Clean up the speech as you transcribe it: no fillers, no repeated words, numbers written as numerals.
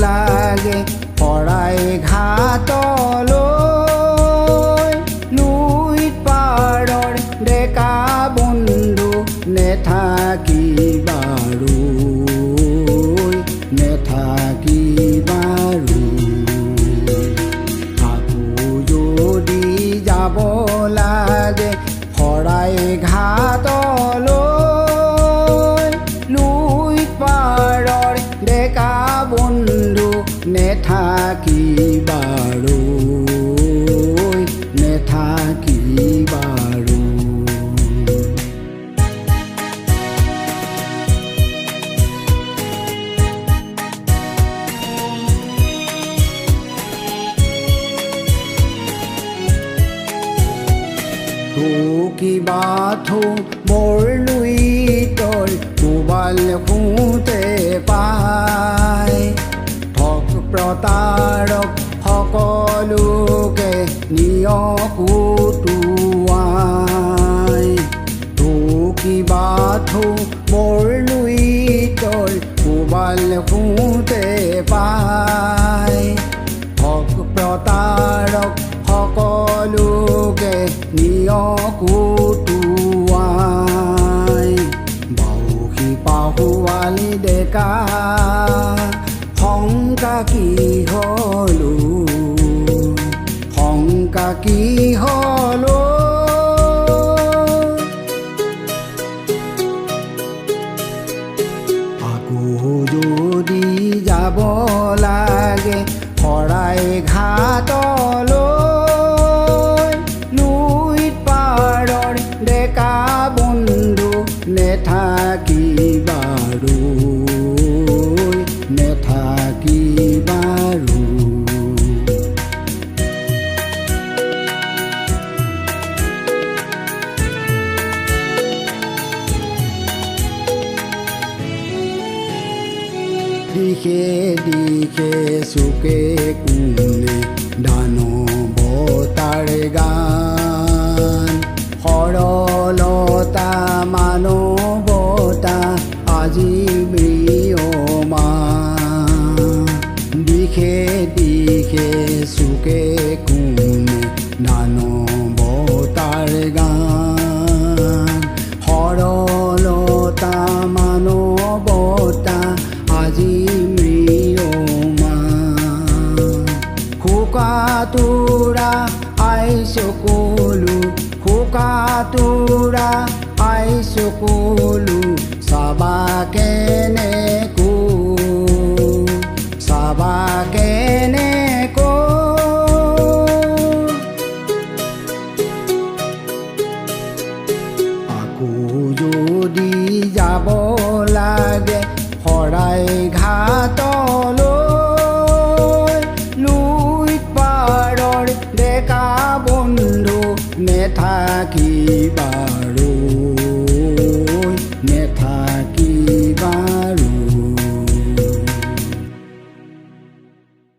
লাগে শৰাই ঘাটলৈ লুইত পাৰৰ ডেকা বন্ধু নেথাকিবাৰু নেথাকিবাৰু আকৌ যদি যাব লাগে শৰাই ঘাটলৈ লুইত পাৰৰ ডেকা বন্ধু নেথাকিবাৰু নেথাকিবাৰু কিবাথো বৰ লুইতৰ কোবাল শুতে পায় ঠগ প্ৰতাৰক সকলোকে নিয়কুটুৱাই কিবাথো বৰ লুইতৰ কোবাল শুতে পায় ঠগ প্ৰতাৰক সকলোকে নিয়কুটুৱাই বাউসী পাহুৱালি ডেকা শংকা কি হলো শংকা কি হলো আকৌ যদি যাব লাগে শৰাই ঘাটলৈ লুইত পাৰৰ ডেকা বন্ধু নেথাকিবাৰু নেথাকিবাৰু দিশে দিশে চুকে কোণে দানৱতাৰ গান সৰলতা মানৱতা আজি ম্ৰিয়মান দিশে দিশে চুকে কোণে দানৱতাৰ গান সৰলতা মানৱতা আজি ম্ৰিয়মান শুকাতুৰা আই চকুলো শুকাতুৰা আই চকুলো চাবা কেনেকো চাবা কেনেকো আকৌ যদি যাব লাগে শৰাই ঘাটলৈ লুইত পাৰৰ ডেকা বন্ধু নেথাকিবাৰু